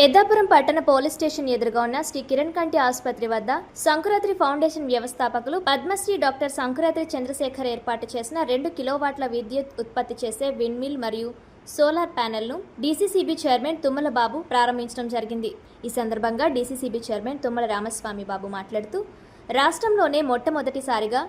పెద్దాపురం పట్టణ police station ఎదురుగా ఉన్న శ్రీ కిరణ్ కంటి ఆసుపత్రి వద్ద సంకురాత్రి ఫౌండేషన్ వ్యవస్థాపకులు పద్మశ్రీ డాక్టర్ సంకురాత్రి చంద్రశేఖర్ ఏర్పాటు చేసిన 2 కిలోవాట్ల విద్యుత్ ఉత్పత్తి చేసే విండ్ మిల్ మరియు సోలార్ ప్యానెల్ను డీసీసీబీ చైర్మన్ తుమ్మల బాబు ప్రారంభించడం జరిగింది. ఈ సందర్భంగా డీసీసీబీ చైర్మన్ తుమ్మల రామస్వామి బాబు మాట్లాడుతూ, రాష్ట్రంలోనే మొట్టమొదటిసారిగా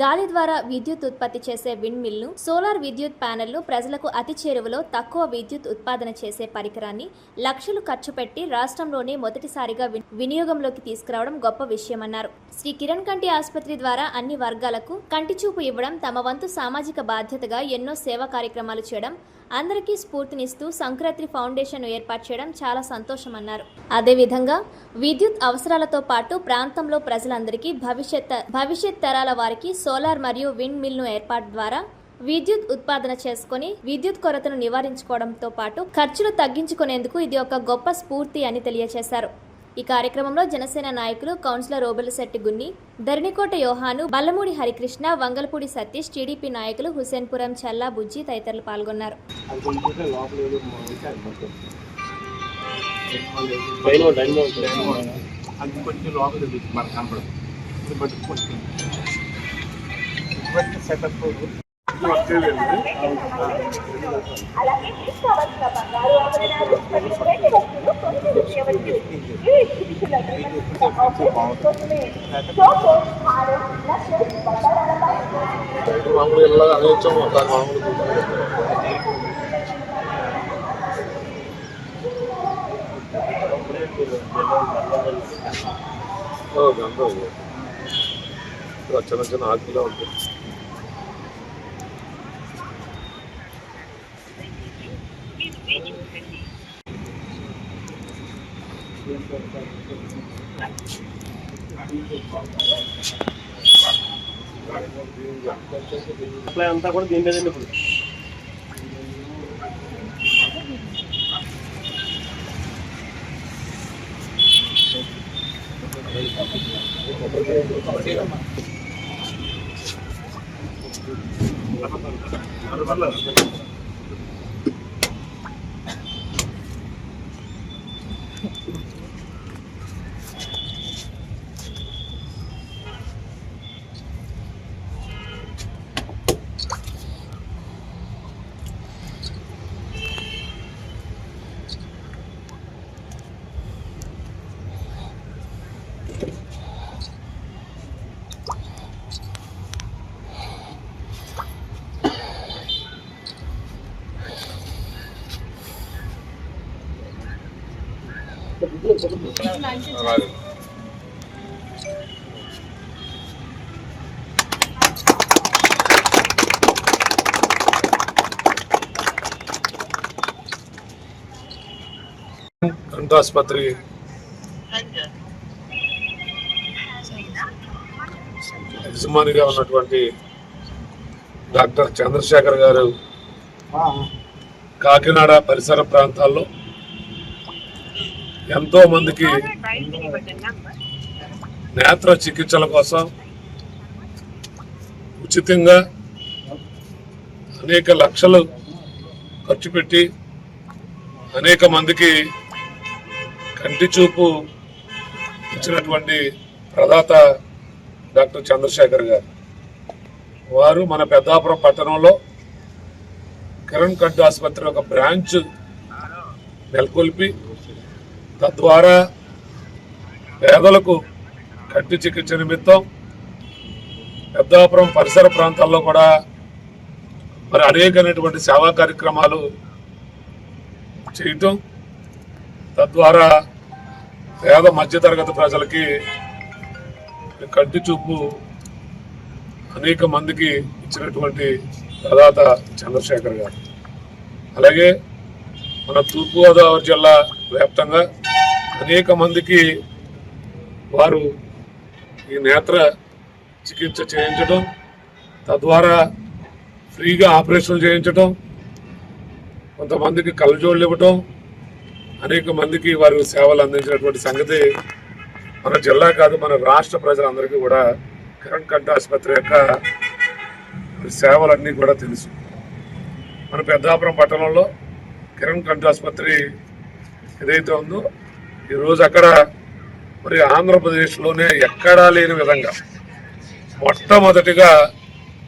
గాలి ద్వారా విద్యుత్ ఉత్పత్తి చేసే విండ్ మిల్ను, సోలార్ విద్యుత్ ప్యానెల్ను ప్రజలకు అతి చేరువలో తక్కువ విద్యుత్ ఉత్పాదన చేసే పరికరాన్ని లక్షలు ఖర్చు పెట్టి రాష్ట్రంలోనే మొదటిసారిగా వినియోగంలోకి తీసుకురావడం గొప్ప విషయమన్నారు. శ్రీ కిరణ్ కంటి ఆసుపత్రి ద్వారా అన్ని వర్గాలకు కంటి చూపు ఇవ్వడం, తమ వంతు సామాజిక బాధ్యతగా ఎన్నో సేవా కార్యక్రమాలు చేయడం, అందరికీ స్ఫూర్తినిస్తూ సంకురాత్రి ఫౌండేషన్ ఏర్పాటు చేయడం చాలా సంతోషమన్నారు. అదేవిధంగా విద్యుత్ అవసరాలతో పాటు ప్రాంతంలో ప్రజలందరికీ భవిష్యత్ తరాల వారికి సోలార్ మరియు విండ్ మిల్ను ఏర్పాటు ద్వారా విద్యుత్ ఉత్పాదన చేసుకుని విద్యుత్ కొరతను నివారించుకోవడంతో పాటు ఖర్చులు తగ్గించుకునేందుకు ఇది ఒక గొప్ప స్ఫూర్తి అని తెలియజేశారు. ఈ కార్యక్రమంలో జనసేన నాయకులు కౌన్సిలర్ ఓబెలశెట్టి గున్ని, ధరణికోట యోహాను, బల్లమూడి హరికృష్ణ, వంగలపూడి సతీష్, టీడీపీ నాయకులు హుసేన్పురం చల్లా బుజ్జి తదితరులు పాల్గొన్నారు. చిన్న చిన్న ఆకులా ఉంటుంది. అంతా కూడా దీని మీద ఇప్పుడు ఆసుపత్రి యజమానిగా ఉన్నటువంటి డాక్టర్ చంద్రశేఖర్ గారు కాకినాడ పరిసర ప్రాంతాల్లో ఎంతో మందికి నేత్ర చికిత్సల కోసం ఉచితంగా అనేక లక్షలు ఖర్చు పెట్టి అనేక మందికి కంటి చూపు ఇచ్చినటువంటి ప్రదాత డాక్టర్ చంద్రశేఖర్ గారు. వారు మన పెద్దాపురం పట్టణంలో కిరణ్ కంటి ఆసుపత్రి ఒక బ్రాంచ్ నెలకొల్పి తద్వారా పేదలకు కంటి చికిత్స నిమిత్తం పెద్దాపురం పరిసర ప్రాంతాల్లో కూడా మరి అనేకమైనటువంటి సేవా కార్యక్రమాలు చేయటం, తద్వారా పేద మధ్యతరగతి ప్రజలకి కంటి చూపు అనేక మందికి ఇచ్చినటువంటి ప్రదాత చంద్రశేఖర్ గారు. అలాగే మన తూర్పుగోదావరి జిల్లా వ్యాప్తంగా అనేక మందికి వారు ఈ నేత్ర చికిత్స చేయించడం, తద్వారా ఫ్రీగా ఆపరేషన్లు చేయించడం, కొంతమందికి కళ్ళజోళ్ళు ఇవ్వటం, అనేక మందికి వారు సేవలు అందించినటువంటి సంగతి మన జిల్లా కాదు మన రాష్ట్ర ప్రజలందరికీ కూడా కిరణ్ కంటి ఆసుపత్రి యొక్క సేవలన్నీ కూడా తెలుసు. మన పెద్దాపురం పట్టణంలో కిరణ్ కంటి ఆసుపత్రి ఏదైతే ఉందో ఈరోజు అక్కడ మరి ఆంధ్రప్రదేశ్లోనే ఎక్కడా లేని విధంగా మొట్టమొదటిగా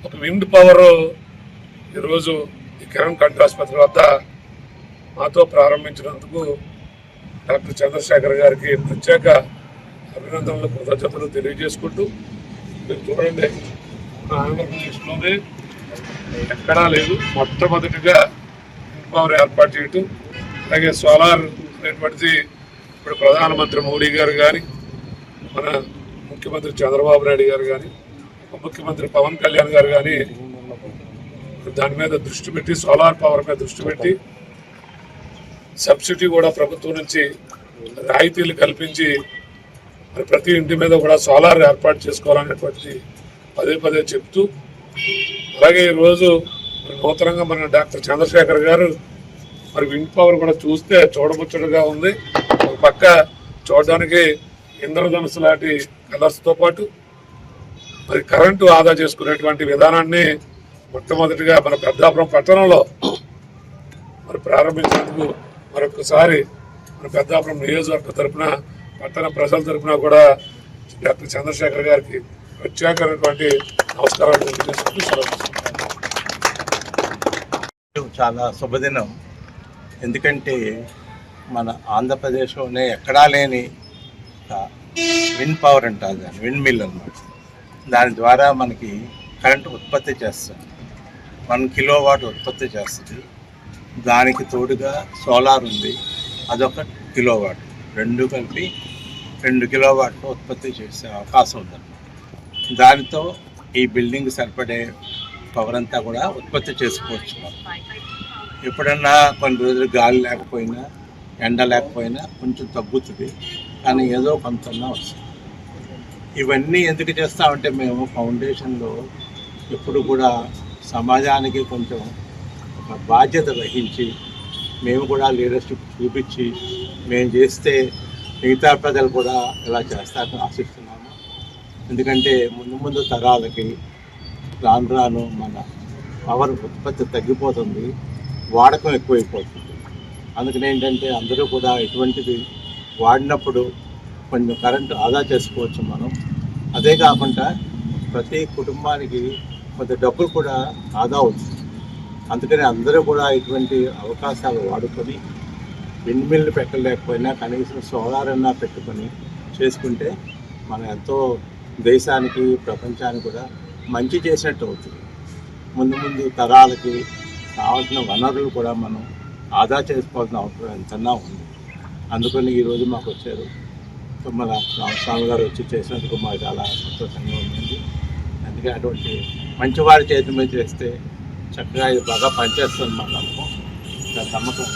ఒక విండ్ పవర్ ఈరోజు ఈ కిరణ్ కంటి ఆసుపత్రి వద్ద మాతో ప్రారంభించినందుకు డాక్టర్ చంద్రశేఖర్ గారికి ప్రత్యేక అభినందనలు కృతజ్ఞతలు తెలియజేసుకుంటూ మీరు చూడండి మన ఆంధ్రప్రదేశ్లోనే ఎక్కడా లేదు మొట్టమొదటిగా విండ్ పవర్ ఏర్పాటు చేయటం. అలాగే సోలార్ అనేటువంటిది ఇప్పుడు ప్రధానమంత్రి మోడీ గారు కానీ మన ముఖ్యమంత్రి చంద్రబాబు నాయుడు గారు కానీ ఉప ముఖ్యమంత్రి పవన్ కళ్యాణ్ గారు కానీ దాని మీద దృష్టి పెట్టి సోలార్ పవర్ మీద దృష్టి పెట్టి సబ్సిడీ కూడా ప్రభుత్వం నుంచి రాయితీలు కల్పించి మరి ప్రతి ఇంటి మీద కూడా సోలార్ ఏర్పాటు చేసుకోవాలనేటువంటిది పదే పదే చెప్తూ, అలాగే ఈరోజు నూతనంగా మన డాక్టర్ చంద్రశేఖర్ గారు మరి విండ్ పవర్ కూడా చూస్తే చూడముచ్చటగా ఉంది. ఒక పక్క చూడడానికి ఇంద్రధనుసు లాంటి కలర్స్తో పాటు మరి కరెంటు ఆదా చేసుకునేటువంటి విధానాన్ని మొట్టమొదటిగా మన పెద్దాపురం పట్టణంలో మరి ప్రారంభించినందుకు మరొకసారి మన పెద్దాపురం నియోజకవర్గ తరఫున పట్టణ ప్రజల తరఫున కూడా డాక్టర్ చంద్రశేఖర్ గారికి ప్రత్యేకమైనటువంటి నమస్కారాలు తెలియజేసుకుంటూ సెలవు తీసుకుంటున్నాను. చాలా శుభదినం. ఎందుకంటే మన ఆంధ్రప్రదేశ్లోనే ఎక్కడా లేని విండ్ పవర్ అంటారు, దాన్ని విండ్ మిల్ అన్నమాట. దాని ద్వారా మనకి కరెంటు ఉత్పత్తి చేస్తుంది, 1 కిలోవాట్ ఉత్పత్తి చేస్తుంది. దానికి తోడుగా సోలార్ ఉంది, అదొక కిలోవాట్, రెండు కలిపి 2 కిలోవాట్లు ఉత్పత్తి చేసే అవకాశం ఉందన్నమాట. దానితో ఈ బిల్డింగ్ సరిపడే పవర్ అంతా కూడా ఉత్పత్తి చేసుకోవచ్చు. ఎప్పుడన్నా కొన్ని రోజులు గాలి లేకపోయినా ఎండ లేకపోయినా కొంచెం తగ్గుతుంది, కానీ ఏదో కొంతన్నా వస్తుంది. ఇవన్నీ ఎందుకు చేస్తామంటే మేము ఫౌండేషన్లో ఎప్పుడు కూడా సమాజానికి కొంచెం ఒక బాధ్యత వహించి మేము కూడా లీడర్షిప్ చూపించి మేము చేస్తే మిగతా ప్రజలు కూడా ఇలా చేస్తారని ఆశిస్తున్నాము. ఎందుకంటే ముందు తరాలకి రాను రాను మన పవర్ ఉత్పత్తి తగ్గిపోతుంది, వాడకం ఎక్కువైపోతుంది. అందుకని ఏంటంటే అందరూ కూడా ఎటువంటిది వాడినప్పుడు కొంచెం కరెంటు ఆదా చేసుకోవచ్చు మనం. అదే కాకుండా ప్రతి కుటుంబానికి కొంత డబ్బులు కూడా ఆదా అవుతుంది. అందుకని అందరూ కూడా ఇటువంటి అవకాశాలు వాడుకొని విండ్ మిల్లు పెట్టలేకపోయినా కనీసం సోలార్ అన్నా పెట్టుకొని చేసుకుంటే మనం ఎంతో దేశానికి ప్రపంచానికి కూడా మంచి చేసినట్టు అవుతుంది. ముందు తరాలకి కావాల్సిన వనరులు కూడా మనం ఆదా చేసుకోవాల్సిన అవసరం ఎంతన్నా ఉంది. అందుకని ఈరోజు మాకు వచ్చారు మన స్వామి గారు వచ్చి చేసినందుకు మాకు చాలా సంతోషంగా ఉంది. అందుకే అటువంటి మంచివారి చేతి మీద చేస్తే చక్కగా ఇది బాగా పనిచేస్తుంది మా నమ్మకం. నమ్మకం